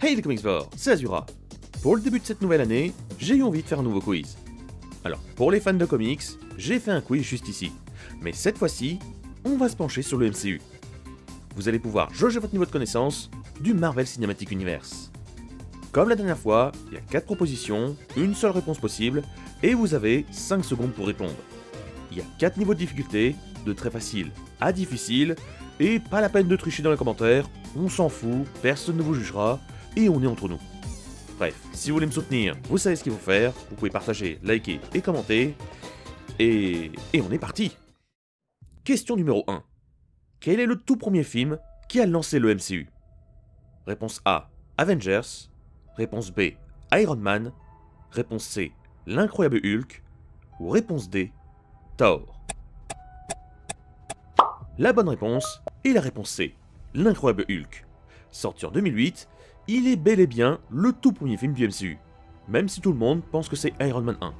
Hey les Comicsvores, c'est Azura. Pour le début de cette nouvelle année, j'ai eu envie de faire un nouveau quiz. Alors, pour les fans de comics, j'ai fait un quiz juste ici. Mais cette fois-ci, on va se pencher sur le MCU. Vous allez pouvoir jauger votre niveau de connaissance du Marvel Cinematic Universe. Comme la dernière fois, il y a 4 propositions, une seule réponse possible, et vous avez 5 secondes pour répondre. Il y a 4 niveaux de difficulté, de très facile à difficile, et pas la peine de tricher dans les commentaires, on s'en fout, personne ne vous jugera, et on est entre nous. Bref, si vous voulez me soutenir, vous savez ce qu'il faut faire, vous pouvez partager, liker et commenter, et on est parti. Question numéro 1. Quel est le tout premier film qui a lancé le MCU? Réponse A, Avengers. Réponse B, Iron Man. Réponse C, l'incroyable Hulk. Ou réponse D, Thor. La bonne réponse est la réponse C, l'incroyable Hulk. Sorti en 2008, il est bel et bien le tout premier film du MCU, même si tout le monde pense que c'est Iron Man 1.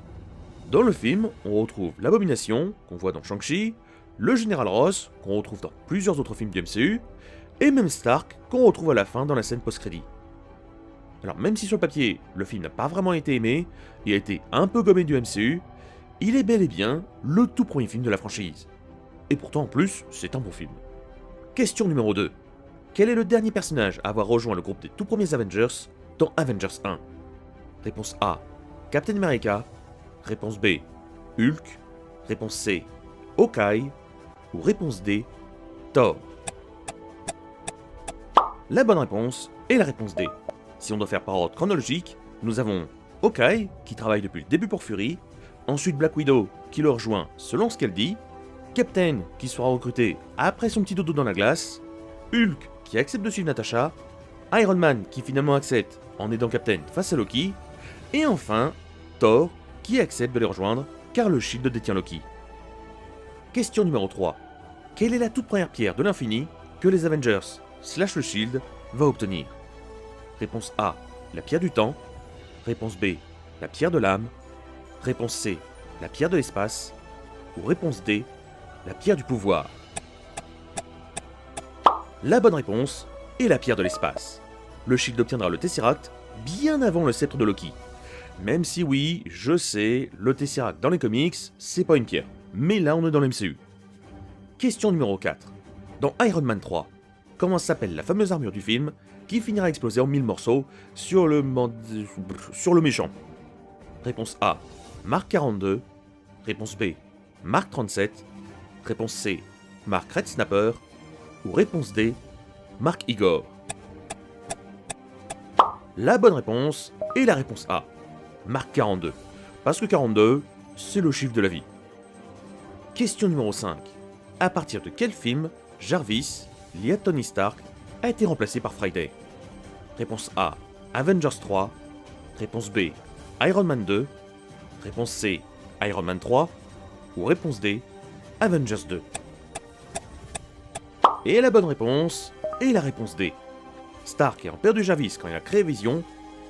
Dans le film, on retrouve l'Abomination, qu'on voit dans Shang-Chi, le Général Ross, qu'on retrouve dans plusieurs autres films du MCU, et même Stark, qu'on retrouve à la fin dans la scène post-crédit. Alors même si sur le papier, le film n'a pas vraiment été aimé, et a été un peu gommé du MCU, il est bel et bien le tout premier film de la franchise. Et pourtant en plus, c'est un bon film. Question numéro 2. Quel est le dernier personnage à avoir rejoint le groupe des tout premiers Avengers dans Avengers 1? Réponse A, Captain America. Réponse B, Hulk. Réponse C, Hawkeye. Ou réponse D, Thor. La bonne réponse est la réponse D. Si on doit faire par ordre chronologique, nous avons Hawkeye, qui travaille depuis le début pour Fury, ensuite Black Widow, qui le rejoint selon ce qu'elle dit, Captain, qui sera recruté après son petit dodo dans la glace, Hulk, qui accepte de suivre Natasha, Iron Man, qui finalement accepte en aidant Captain face à Loki, et enfin, Thor, qui accepte de les rejoindre car le Shield détient Loki. Question numéro 3. Quelle est la toute première pierre de l'infini que les Avengers / le Shield va obtenir? Réponse A, la pierre du temps. Réponse B, la pierre de l'âme. Réponse C, la pierre de l'espace. Ou réponse D, la pierre du pouvoir. La bonne réponse est la pierre de l'espace. Le Shield obtiendra le Tesseract bien avant le sceptre de Loki. Même si oui, je sais, le Tesseract dans les comics, c'est pas une pierre. Mais là on est dans l'MCU. Question numéro 4. Dans Iron Man 3, comment s'appelle la fameuse armure du film qui finira exploser en 1000 morceaux sur le méchant? Réponse A, Mark 42. Réponse B, Mark 37. Réponse C, Mark Red Snapper. Ou réponse D, Mark Igor. La bonne réponse est la réponse A, Mark 42. Parce que 42, c'est le chiffre de la vie. Question numéro 5. À partir de quel film Jarvis, lié à Tony Stark, a été remplacé par Friday? Réponse A, Avengers 3. Réponse B, Iron Man 2. Réponse C, Iron Man 3. Ou réponse D, Avengers 2. Et la bonne réponse est la réponse D. Stark ayant perdu Jarvis quand il a créé Vision,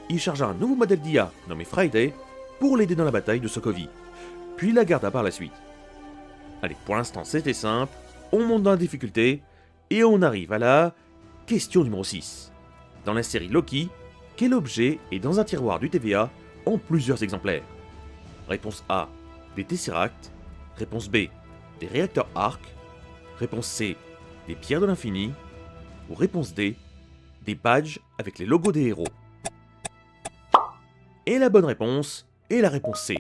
il chargea un nouveau modèle d'IA nommé Friday pour l'aider dans la bataille de Sokovie, puis la garda par la suite. Allez, pour l'instant c'était simple, on monte dans la difficulté, et on arrive à la question numéro 6. Dans la série Loki, quel objet est dans un tiroir du TVA en plusieurs exemplaires? Réponse A, des Tesseracts. Réponse B, des réacteurs Arc. Réponse C, des pierres de l'infini. Ou réponse D, des badges avec les logos des héros. Et la bonne réponse est la réponse C.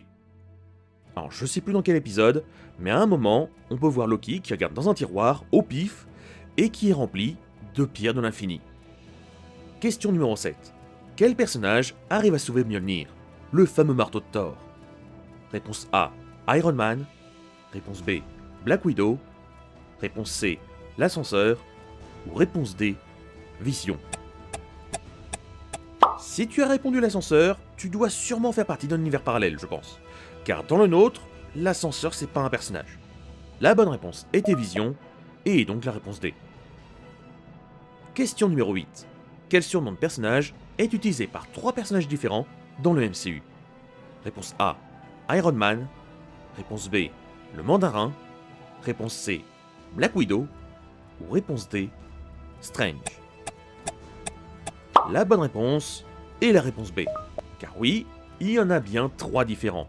Alors je sais plus dans quel épisode, mais à un moment, on peut voir Loki qui regarde dans un tiroir, au pif, et qui est rempli de pierres de l'infini. Question numéro 7. Quel personnage arrive à sauver Mjolnir, le fameux marteau de Thor? Réponse A, Iron Man. Réponse B, Black Widow. Réponse C, l'ascenseur. Ou réponse D, Vision. Si tu as répondu l'ascenseur, tu dois sûrement faire partie d'un univers parallèle, je pense. Car dans le nôtre, l'ascenseur c'est pas un personnage. La bonne réponse était Vision, et donc la réponse D. Question numéro 8. Quel surnom de personnage est utilisé par 3 personnages différents dans le MCU? Réponse A, Iron Man. Réponse B, le Mandarin. Réponse C, Black Widow. Ou réponse D, Strange. La bonne réponse est la réponse B. Car oui, il y en a bien 3 différents.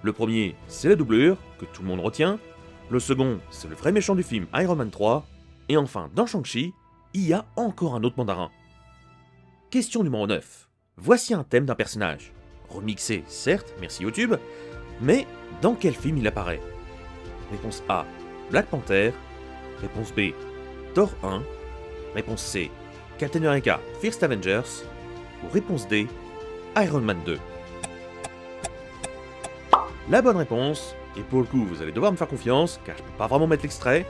Le premier, c'est la doublure, que tout le monde retient. Le second, c'est le vrai méchant du film Iron Man 3. Et enfin, dans Shang-Chi, il y a encore un autre mandarin. Question numéro 9. Voici un thème d'un personnage. Remixé, certes, merci YouTube, mais dans quel film il apparaît? Réponse A, Black Panther. Réponse B, Thor 1. Réponse C, Captain America First Avengers. Ou réponse D, Iron Man 2. La bonne réponse, et pour le coup vous allez devoir me faire confiance car je peux pas vraiment mettre l'extrait,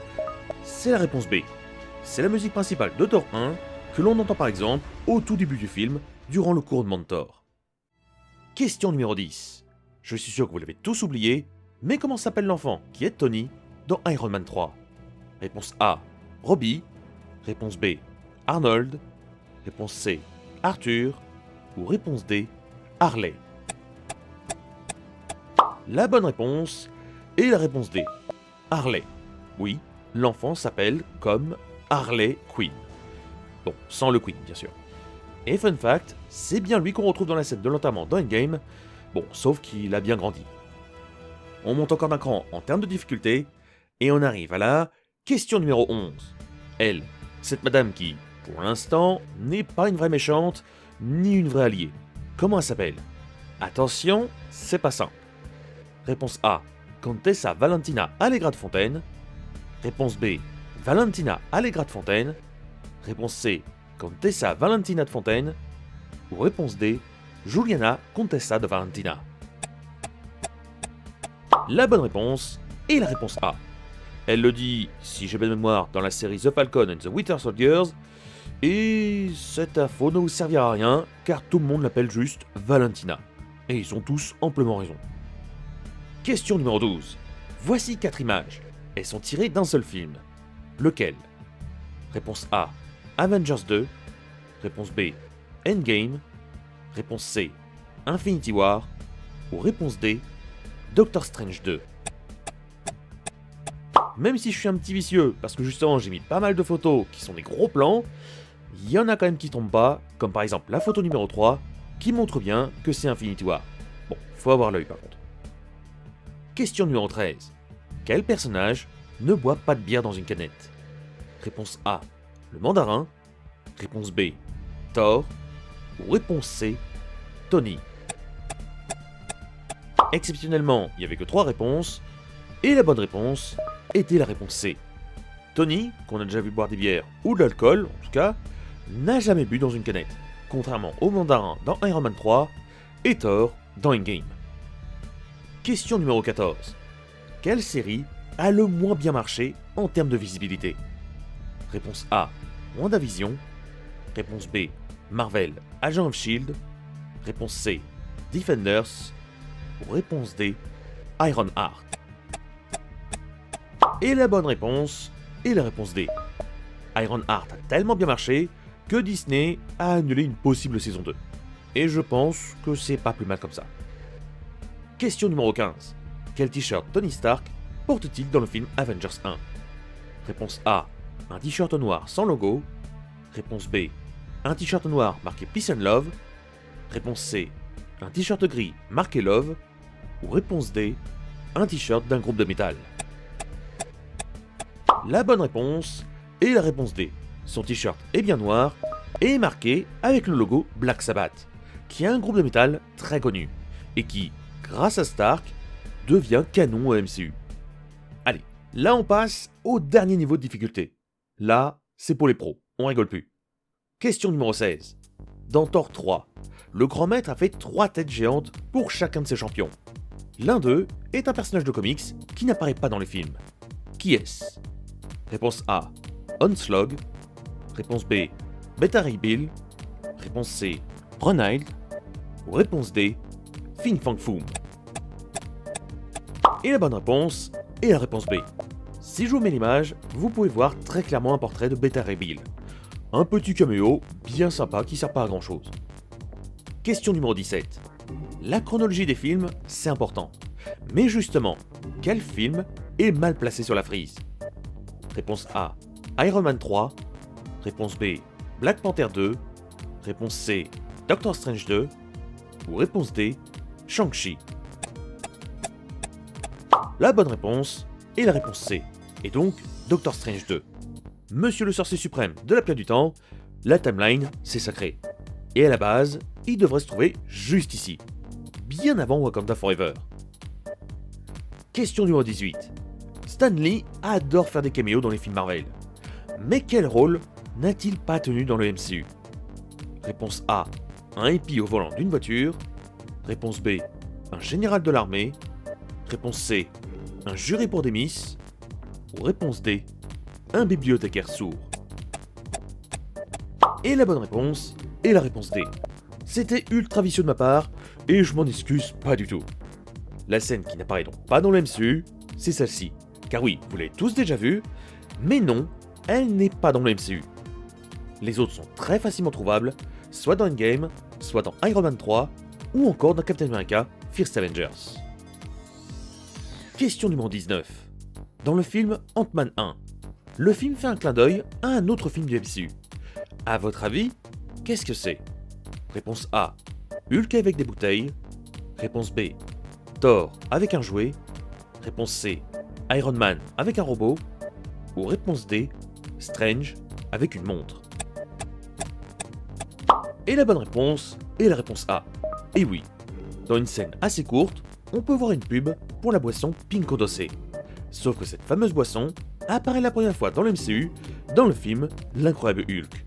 c'est la réponse B. C'est la musique principale de Thor 1 que l'on entend par exemple au tout début du film durant le couronnement de Thor. Question numéro 10. Je suis sûr que vous l'avez tous oublié, mais comment s'appelle l'enfant qui est Tony dans Iron Man 3? Réponse A, Robbie. Réponse B, Arnold. Réponse C, Arthur. Ou réponse D, Harley. La bonne réponse est la réponse D, Harley. Oui, l'enfant s'appelle comme Harley Quinn. Bon, sans le Quinn bien sûr. Et fun fact, c'est bien lui qu'on retrouve dans la scène de l'enterrement dans Endgame, bon, sauf qu'il a bien grandi. On monte encore d'un cran en termes de difficulté, et on arrive à la question numéro 11. Elle, cette madame qui, pour l'instant, n'est pas une vraie méchante, ni une vraie alliée. Comment elle s'appelle? Attention, c'est pas simple. Réponse A, Contessa Valentina Allegra de Fontaine. Réponse B, Valentina Allegra de Fontaine. Réponse C, Contessa Valentina de Fontaine. Ou réponse D, Juliana Contessa de Valentina. La bonne réponse est la réponse A. Elle le dit, si j'ai bonne mémoire, dans la série The Falcon and the Winter Soldier, et cette info ne vous servira à rien, car tout le monde l'appelle juste Valentina. Et ils ont tous amplement raison. Question numéro 12. Voici 4 images. Elles sont tirées d'un seul film. Lequel? Réponse A, Avengers 2. Réponse B, Endgame. Réponse C, Infinity War. Ou réponse D, Doctor Strange 2. Même si je suis un petit vicieux, parce que justement j'ai mis pas mal de photos qui sont des gros plans, il y en a quand même qui tombent pas, comme par exemple la photo numéro 3, qui montre bien que c'est Infinity War. Bon, faut avoir l'œil par contre. Question numéro 13. Quel personnage ne boit pas de bière dans une canette? Réponse A, le mandarin. Réponse B, Thor. Ou réponse C, Tony. Exceptionnellement, il n'y avait que 3 réponses, et la bonne réponse était la réponse C. Tony, qu'on a déjà vu boire des bières ou de l'alcool, en tout cas, n'a jamais bu dans une canette, contrairement au mandarin dans Iron Man 3 et Thor dans Endgame. Question numéro 14. Quelle série a le moins bien marché en termes de visibilité? Réponse A, WandaVision. Réponse B, Marvel, Agent of Shield. Réponse C, Defenders. Ou réponse D, Ironheart. Et la bonne réponse est la réponse D. Ironheart a tellement bien marché que Disney a annulé une possible saison 2. Et je pense que c'est pas plus mal comme ça. Question numéro 15. Quel t-shirt Tony Stark porte-t-il dans le film Avengers 1? Réponse A, un t-shirt noir sans logo. Réponse B, un t-shirt noir marqué Peace and Love. Réponse C, un t-shirt gris marqué Love. Ou réponse D, un t-shirt d'un groupe de métal. La bonne réponse est la réponse D. Son t-shirt est bien noir et est marqué avec le logo Black Sabbath, qui est un groupe de métal très connu et qui, grâce à Stark, devient canon au MCU. Allez, là on passe au dernier niveau de difficulté. Là, c'est pour les pros, on rigole plus. Question numéro 16. Dans Thor 3, le grand maître a fait 3 têtes géantes pour chacun de ses champions. L'un d'eux est un personnage de comics qui n'apparaît pas dans les films. Qui est-ce? Réponse A, Onslaught. Réponse B, Beta Ray Bill. Réponse C, Ronald. Ou réponse D, Fin Fang Foom. Et la bonne réponse est la réponse B. Si je vous mets l'image, vous pouvez voir très clairement un portrait de Beta Ray Bill. Un petit caméo bien sympa qui sert pas à grand chose. Question numéro 17. La chronologie des films, c'est important. Mais justement, quel film est mal placé sur la frise? Réponse A, Iron Man 3. Réponse B, Black Panther 2. Réponse C, Doctor Strange 2. Ou réponse D, Shang-Chi. La bonne réponse est la réponse C, et donc Doctor Strange 2. Monsieur le sorcier suprême de la Pierre du Temps, la timeline, c'est sacré. Et à la base, il devrait se trouver juste ici, bien avant Wakanda Forever. Question numéro 18. Stan Lee adore faire des caméos dans les films Marvel. Mais quel rôle n'a-t-il pas tenu dans le MCU? Réponse A, un hippie au volant d'une voiture. Réponse B, un général de l'armée. Réponse C, un juré pour des miss. Ou réponse D, un bibliothécaire sourd. Et la bonne réponse est la réponse D. C'était ultra vicieux de ma part, et je m'en excuse pas du tout. La scène qui n'apparaît donc pas dans le MCU, c'est celle-ci. Car oui, vous l'avez tous déjà vue, mais non, elle n'est pas dans le MCU. Les autres sont très facilement trouvables, soit dans Endgame, soit dans Iron Man 3, ou encore dans Captain America First Avengers. Question numéro 19. Dans le film Ant-Man 1, le film fait un clin d'œil à un autre film du MCU. À votre avis, qu'est-ce que c'est? Réponse A, Hulk avec des bouteilles. Réponse B, Thor avec un jouet. Réponse C, Iron Man avec un robot. Ou réponse D, Strange avec une montre. Et la bonne réponse est la réponse A. Et oui, dans une scène assez courte, on peut voir une pub pour la boisson Pinko Doce. Sauf que cette fameuse boisson apparaît la première fois dans le MCU, dans le film L'incroyable Hulk.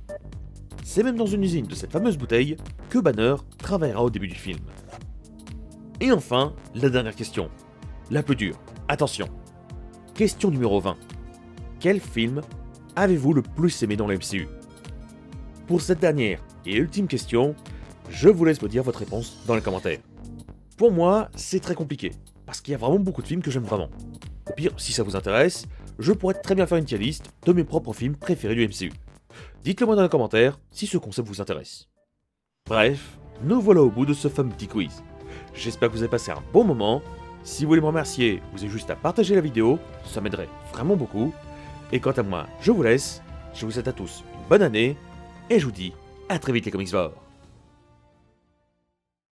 C'est même dans une usine de cette fameuse bouteille que Banner travaillera au début du film. Et enfin, la dernière question, la plus dure. Attention. Question numéro 20. Quel film avez-vous le plus aimé dans le MCU? Pour cette dernière et ultime question, je vous laisse me dire votre réponse dans les commentaires. Pour moi, c'est très compliqué, parce qu'il y a vraiment beaucoup de films que j'aime vraiment. Au pire, si ça vous intéresse, je pourrais très bien faire une tier list de mes propres films préférés du MCU. Dites-le moi dans les commentaires si ce concept vous intéresse. Bref, nous voilà au bout de ce fameux petit quiz. J'espère que vous avez passé un bon moment. Si vous voulez me remercier, vous avez juste à partager la vidéo, ça m'aiderait vraiment beaucoup. Et quant à moi, je vous laisse, je vous souhaite à tous une bonne année, et je vous dis à très vite les Comicsvores.